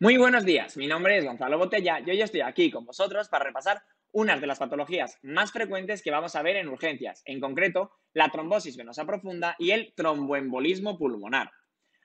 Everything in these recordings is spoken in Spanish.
Muy buenos días, mi nombre es Gonzalo Botella y hoy estoy aquí con vosotros para repasar unas de las patologías más frecuentes que vamos a ver en urgencias, en concreto la trombosis venosa profunda y el tromboembolismo pulmonar.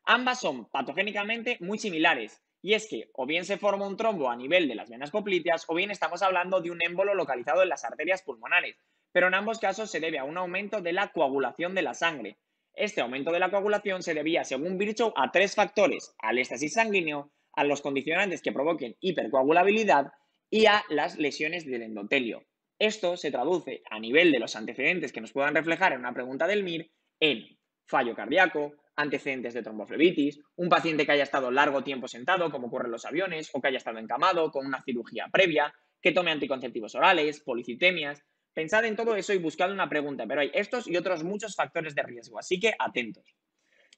Ambas son patogénicamente muy similares y es que o bien se forma un trombo a nivel de las venas popliteas o bien estamos hablando de un émbolo localizado en las arterias pulmonares, pero en ambos casos se debe a un aumento de la coagulación de la sangre. Este aumento de la coagulación se debía, según Virchow, a tres factores: al éxtasis sanguíneo, a los condicionantes que provoquen hipercoagulabilidad y a las lesiones del endotelio. Esto se traduce a nivel de los antecedentes que nos puedan reflejar en una pregunta del MIR en fallo cardíaco, antecedentes de tromboflebitis, un paciente que haya estado largo tiempo sentado, como ocurre en los aviones, o que haya estado encamado con una cirugía previa, que tome anticonceptivos orales, policitemias. Pensad en todo eso y buscad una pregunta, pero hay estos y otros muchos factores de riesgo, así que atentos.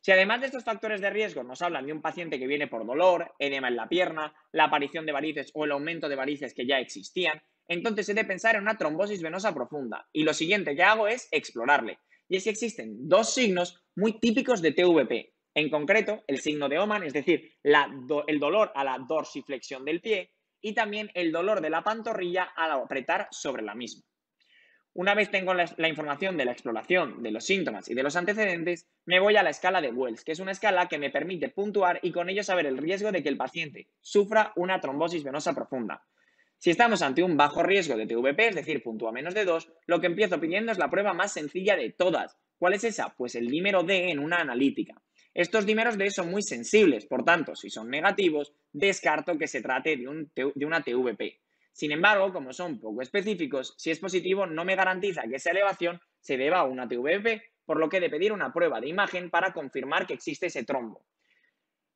Si además de estos factores de riesgo nos hablan de un paciente que viene por dolor, edema en la pierna, la aparición de varices o el aumento de varices que ya existían, entonces he de pensar en una trombosis venosa profunda. Y lo siguiente que hago es explorarle. Y es que existen dos signos muy típicos de TVP. En concreto, el signo de Oman, es decir, el dolor a la dorsiflexión del pie, y también el dolor de la pantorrilla al apretar sobre la misma. Una vez tengo la información de la exploración, de los síntomas y de los antecedentes, me voy a la escala de Wells, que es una escala que me permite puntuar y con ello saber el riesgo de que el paciente sufra una trombosis venosa profunda. Si estamos ante un bajo riesgo de TVP, es decir, puntúa menos de 2, lo que empiezo pidiendo es la prueba más sencilla de todas. ¿Cuál es esa? Pues el dímero D en una analítica. Estos dímeros D son muy sensibles, por tanto, si son negativos, descarto que se trate de una TVP. Sin embargo, como son poco específicos, si es positivo no me garantiza que esa elevación se deba a una TVP, por lo que he de pedir una prueba de imagen para confirmar que existe ese trombo.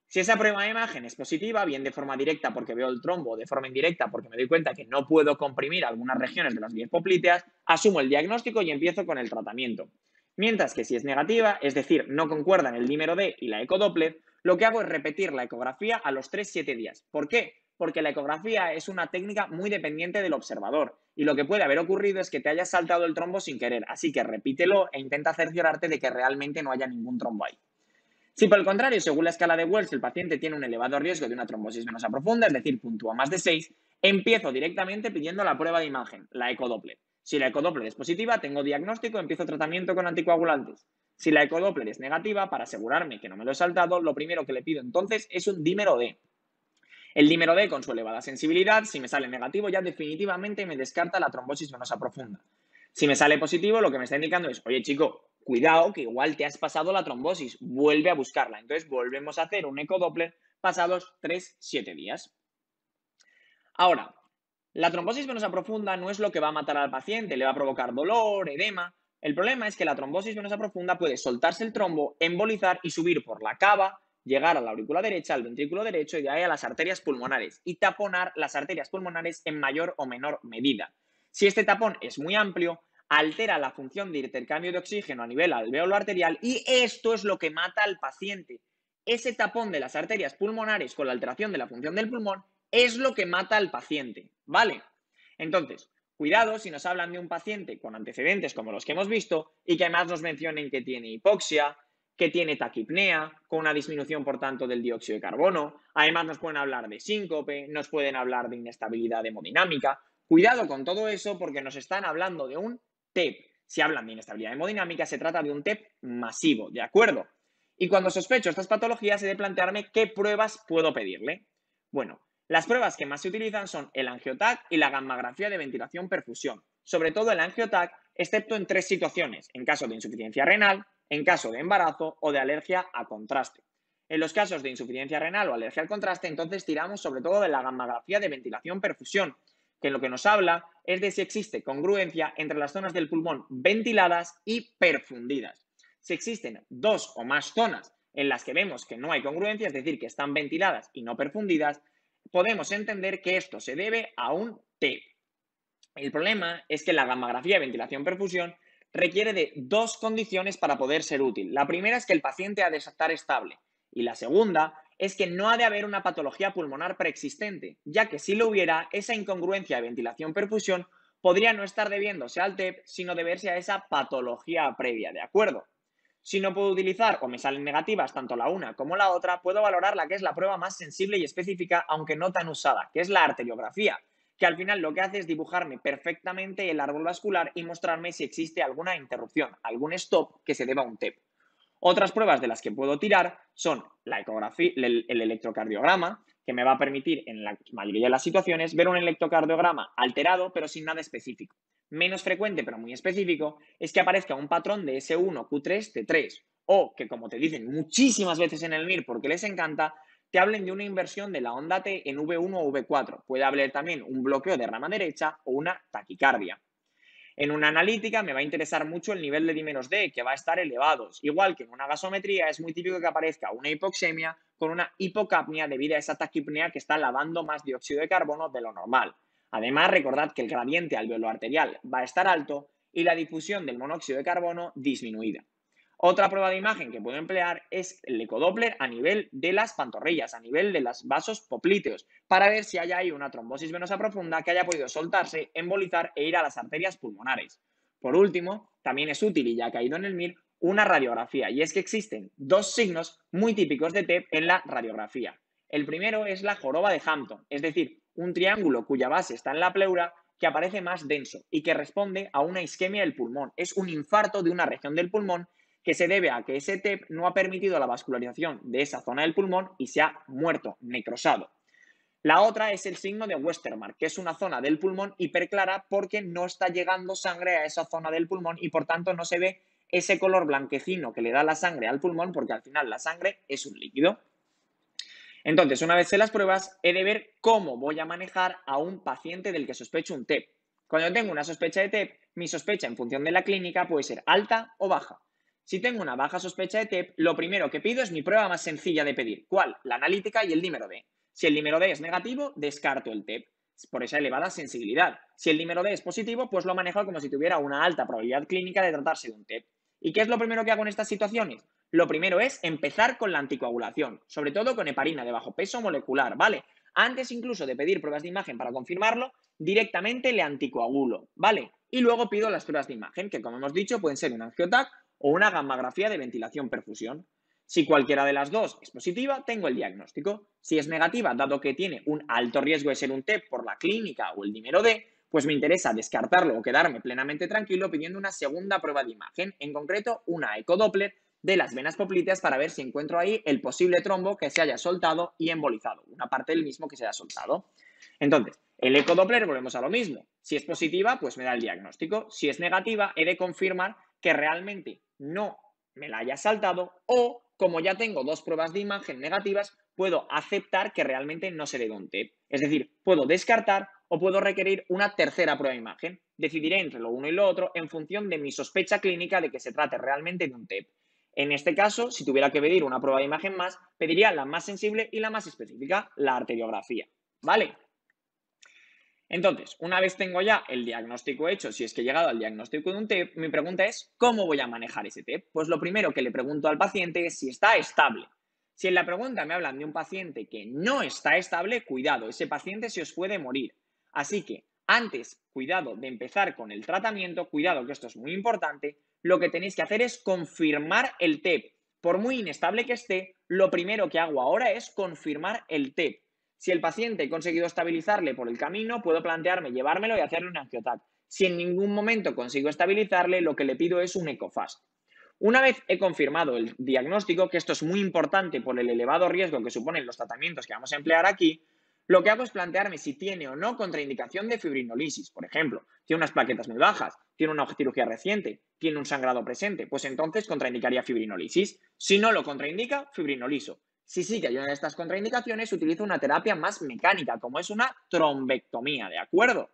Si esa prueba de imagen es positiva, bien de forma directa porque veo el trombo o de forma indirecta porque me doy cuenta que no puedo comprimir algunas regiones de las vías poplíteas, asumo el diagnóstico y empiezo con el tratamiento. Mientras que si es negativa, es decir, no concuerdan el dímero D y la ecodoppler, lo que hago es repetir la ecografía a los 3-7 días. ¿Por qué? Porque la ecografía es una técnica muy dependiente del observador y lo que puede haber ocurrido es que te hayas saltado el trombo sin querer, así que repítelo e intenta cerciorarte de que realmente no haya ningún trombo ahí. Si por el contrario, según la escala de Wells, el paciente tiene un elevado riesgo de una trombosis venosa profunda, es decir, puntúa más de 6, empiezo directamente pidiendo la prueba de imagen, la ecodoppler. Si la ecodoppler es positiva, tengo diagnóstico, empiezo tratamiento con anticoagulantes. Si la ecodoppler es negativa, para asegurarme que no me lo he saltado, lo primero que le pido entonces es un dímero D. El dímero D, con su elevada sensibilidad, si me sale negativo, ya definitivamente me descarta la trombosis venosa profunda. Si me sale positivo, lo que me está indicando es, oye chico, cuidado que igual te has pasado la trombosis, vuelve a buscarla. Entonces volvemos a hacer un ecodoppler pasados 3-7 días. Ahora, la trombosis venosa profunda no es lo que va a matar al paciente, le va a provocar dolor, edema. El problema es que la trombosis venosa profunda puede soltarse el trombo, embolizar y subir por la cava, llegar a la aurícula derecha, al ventrículo derecho y de ahí a las arterias pulmonares y taponar las arterias pulmonares en mayor o menor medida. Si este tapón es muy amplio, altera la función de intercambio de oxígeno a nivel alveolo arterial y esto es lo que mata al paciente. Ese tapón de las arterias pulmonares con la alteración de la función del pulmón es lo que mata al paciente, ¿vale? Entonces, cuidado si nos hablan de un paciente con antecedentes como los que hemos visto y que además nos mencionen que tiene hipoxia, que tiene taquipnea, con una disminución, por tanto, del dióxido de carbono. Además, nos pueden hablar de síncope, nos pueden hablar de inestabilidad hemodinámica. Cuidado con todo eso porque nos están hablando de un TEP. Si hablan de inestabilidad hemodinámica, se trata de un TEP masivo, ¿de acuerdo? Y cuando sospecho estas patologías, he de plantearme qué pruebas puedo pedirle. Bueno, las pruebas que más se utilizan son el angiotac y la gammagrafía de ventilación-perfusión, sobre todo el angiotac, excepto en tres situaciones: en caso de insuficiencia renal, en caso de embarazo o de alergia a contraste. En los casos de insuficiencia renal o alergia al contraste, entonces tiramos sobre todo de la gammagrafía de ventilación-perfusión, que lo que nos habla es de si existe congruencia entre las zonas del pulmón ventiladas y perfundidas. Si existen dos o más zonas en las que vemos que no hay congruencia, es decir, que están ventiladas y no perfundidas, podemos entender que esto se debe a un TEP. El problema es que la gammagrafía de ventilación-perfusión requiere de dos condiciones para poder ser útil. La primera es que el paciente ha de estar estable y la segunda es que no ha de haber una patología pulmonar preexistente, ya que si lo hubiera, esa incongruencia de ventilación-perfusión podría no estar debiéndose al TEP, sino deberse a esa patología previa, ¿de acuerdo? Si no puedo utilizar o me salen negativas tanto la una como la otra, puedo valorar la que es la prueba más sensible y específica, aunque no tan usada, que es la arteriografía, que al final lo que hace es dibujarme perfectamente el árbol vascular y mostrarme si existe alguna interrupción, algún stop que se deba a un TEP. Otras pruebas de las que puedo tirar son la ecografía, el electrocardiograma, que me va a permitir en la mayoría de las situaciones ver un electrocardiograma alterado pero sin nada específico. Menos frecuente pero muy específico es que aparezca un patrón de S1, Q3, T3 o que, como te dicen muchísimas veces en el MIR porque les encanta, te hablen de una inversión de la onda T en V1 o V4. Puede haber también un bloqueo de rama derecha o una taquicardia. En una analítica me va a interesar mucho el nivel de D-D, que va a estar elevado. Igual que en una gasometría es muy típico que aparezca una hipoxemia con una hipocapnia debido a esa taquipnea que está lavando más dióxido de carbono de lo normal. Además, recordad que el gradiente alveolo-arterial va a estar alto y la difusión del monóxido de carbono disminuida. Otra prueba de imagen que puedo emplear es el ecodoppler a nivel de las pantorrillas, a nivel de los vasos poplíteos, para ver si hay ahí una trombosis venosa profunda que haya podido soltarse, embolizar e ir a las arterias pulmonares. Por último, también es útil, y ya ha caído en el MIR, una radiografía, y es que existen dos signos muy típicos de TEP en la radiografía. El primero es la joroba de Hampton, es decir, un triángulo cuya base está en la pleura que aparece más denso y que responde a una isquemia del pulmón. Es un infarto de una región del pulmón que se debe a que ese TEP no ha permitido la vascularización de esa zona del pulmón y se ha muerto, necrosado. La otra es el signo de Westermarck, que es una zona del pulmón hiperclara porque no está llegando sangre a esa zona del pulmón y por tanto no se ve ese color blanquecino que le da la sangre al pulmón, porque al final la sangre es un líquido. Entonces, una vez sé las pruebas, he de ver cómo voy a manejar a un paciente del que sospecho un TEP. Cuando tengo una sospecha de TEP, mi sospecha en función de la clínica puede ser alta o baja. Si tengo una baja sospecha de TEP, lo primero que pido es mi prueba más sencilla de pedir. ¿Cuál? La analítica y el dímero D. Si el dímero D es negativo, descarto el TEP por esa elevada sensibilidad. Si el dímero D es positivo, pues lo manejo como si tuviera una alta probabilidad clínica de tratarse de un TEP. ¿Y qué es lo primero que hago en estas situaciones? Lo primero es empezar con la anticoagulación, sobre todo con heparina de bajo peso molecular, ¿vale? Antes incluso de pedir pruebas de imagen para confirmarlo, directamente le anticoagulo, ¿vale? Y luego pido las pruebas de imagen, que como hemos dicho pueden ser un angiotac o una gammagrafía de ventilación-perfusión. Si cualquiera de las dos es positiva, tengo el diagnóstico. Si es negativa, dado que tiene un alto riesgo de ser un TEP por la clínica o el dímero D, pues me interesa descartarlo o quedarme plenamente tranquilo pidiendo una segunda prueba de imagen, en concreto una ecodoppler de las venas poplíteas para ver si encuentro ahí el posible trombo que se haya soltado y embolizado, una parte del mismo que se haya soltado. Entonces, el ecodoppler volvemos a lo mismo. Si es positiva, pues me da el diagnóstico. Si es negativa, he de confirmar que realmente no me la haya saltado o, como ya tengo dos pruebas de imagen negativas, puedo aceptar que realmente no se debe un TEP. Es decir, puedo descartar o puedo requerir una tercera prueba de imagen. Decidiré entre lo uno y lo otro en función de mi sospecha clínica de que se trate realmente de un TEP. En este caso, si tuviera que pedir una prueba de imagen más, pediría la más sensible y la más específica, la arteriografía. ¿Vale? Entonces, una vez tengo ya el diagnóstico hecho, si es que he llegado al diagnóstico de un TEP, mi pregunta es, ¿cómo voy a manejar ese TEP? Pues lo primero que le pregunto al paciente es si está estable. Si en la pregunta me hablan de un paciente que no está estable, cuidado, ese paciente se os puede morir. Así que, antes, cuidado de empezar con el tratamiento, cuidado que esto es muy importante, lo que tenéis que hacer es confirmar el TEP. Por muy inestable que esté, lo primero que hago ahora es confirmar el TEP. Si el paciente he conseguido estabilizarle por el camino, puedo plantearme llevármelo y hacerle un angiotac. Si en ningún momento consigo estabilizarle, lo que le pido es un ecofast. Una vez he confirmado el diagnóstico, que esto es muy importante por el elevado riesgo que suponen los tratamientos que vamos a emplear aquí, lo que hago es plantearme si tiene o no contraindicación de fibrinolisis. Por ejemplo, tiene unas plaquetas muy bajas, tiene una cirugía reciente, tiene un sangrado presente, pues entonces contraindicaría fibrinolisis. Si no lo contraindica, fibrinoliso. Si sí que hay una de estas contraindicaciones, utilizo una terapia más mecánica, como es una trombectomía, ¿de acuerdo?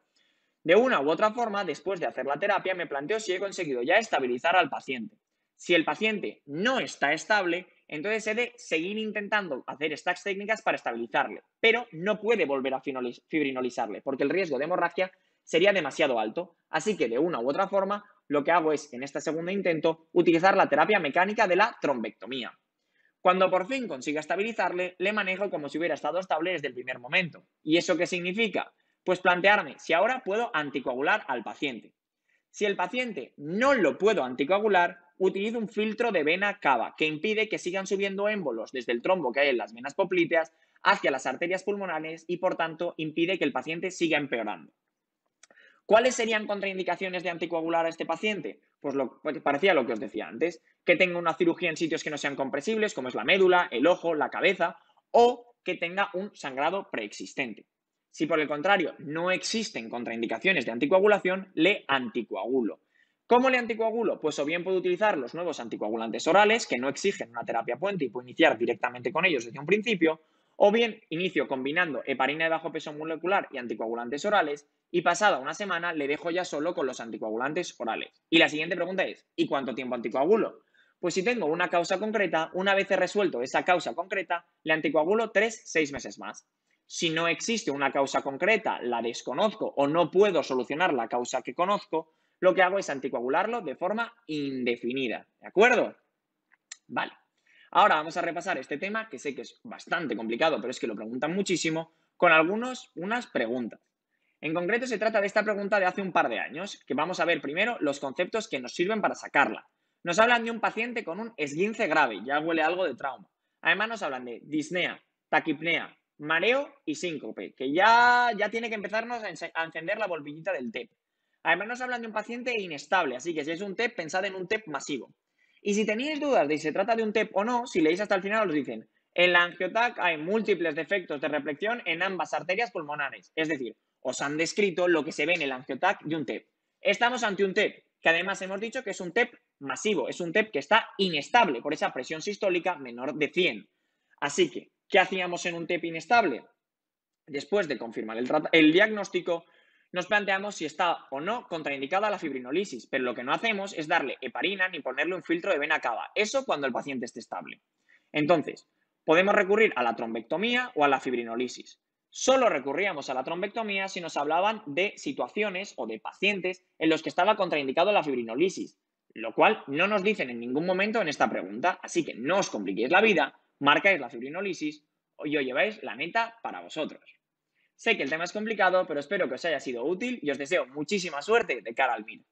De una u otra forma, después de hacer la terapia, me planteo si he conseguido ya estabilizar al paciente. Si el paciente no está estable, entonces he de seguir intentando hacer estas técnicas para estabilizarle, pero no puede volver a fibrinolizarle, porque el riesgo de hemorragia sería demasiado alto. Así que de una u otra forma, lo que hago es, en este segundo intento, utilizar la terapia mecánica de la trombectomía. Cuando por fin consiga estabilizarle, le manejo como si hubiera estado estable desde el primer momento. ¿Y eso qué significa? Pues plantearme si ahora puedo anticoagular al paciente. Si el paciente no lo puedo anticoagular, utilizo un filtro de vena cava que impide que sigan subiendo émbolos desde el trombo que hay en las venas popliteas hacia las arterias pulmonares y, por tanto, impide que el paciente siga empeorando. ¿Cuáles serían contraindicaciones de anticoagular a este paciente? Pues parecía lo que os decía antes, que tenga una cirugía en sitios que no sean compresibles, como es la médula, el ojo, la cabeza, o que tenga un sangrado preexistente. Si por el contrario no existen contraindicaciones de anticoagulación, le anticoagulo. ¿Cómo le anticoagulo? Pues o bien puedo utilizar los nuevos anticoagulantes orales, que no exigen una terapia puente y puedo iniciar directamente con ellos desde un principio, o bien inicio combinando heparina de bajo peso molecular y anticoagulantes orales y pasada una semana le dejo ya solo con los anticoagulantes orales. Y la siguiente pregunta es, ¿y cuánto tiempo anticoagulo? Pues si tengo una causa concreta, una vez he resuelto esa causa concreta, le anticoagulo 3-6 meses más. Si no existe una causa concreta, la desconozco o no puedo solucionar la causa que conozco, lo que hago es anticoagularlo de forma indefinida. ¿De acuerdo? Vale. Ahora vamos a repasar este tema, que sé que es bastante complicado, pero es que lo preguntan muchísimo, con unas preguntas. En concreto, se trata de esta pregunta de hace un par de años, que vamos a ver primero los conceptos que nos sirven para sacarla. Nos hablan de un paciente con un esguince grave, ya huele algo de trauma. Además, nos hablan de disnea, taquipnea, mareo y síncope, que ya tiene que empezarnos a encender la bombillita del TEP. Además, nos hablan de un paciente inestable, así que si es un TEP, pensad en un TEP masivo. Y si tenéis dudas de si se trata de un TEP o no, si leéis hasta el final os dicen, en la angioTAC hay múltiples defectos de reflexión en ambas arterias pulmonares. Es decir, os han descrito lo que se ve en el angioTAC de un TEP. Estamos ante un TEP, que además hemos dicho que es un TEP masivo, es un TEP que está inestable por esa presión sistólica menor de 100. Así que, ¿qué hacíamos en un TEP inestable? Después de confirmar el diagnóstico, nos planteamos si está o no contraindicada la fibrinolisis, pero lo que no hacemos es darle heparina ni ponerle un filtro de vena cava. Eso cuando el paciente esté estable. Entonces, podemos recurrir a la trombectomía o a la fibrinolisis. Solo recurríamos a la trombectomía si nos hablaban de situaciones o de pacientes en los que estaba contraindicado la fibrinolisis, lo cual no nos dicen en ningún momento en esta pregunta. Así que no os compliquéis la vida, marcáis la fibrinolisis y os lleváis la neta para vosotros. Sé que el tema es complicado, pero espero que os haya sido útil y os deseo muchísima suerte de cara al MIR.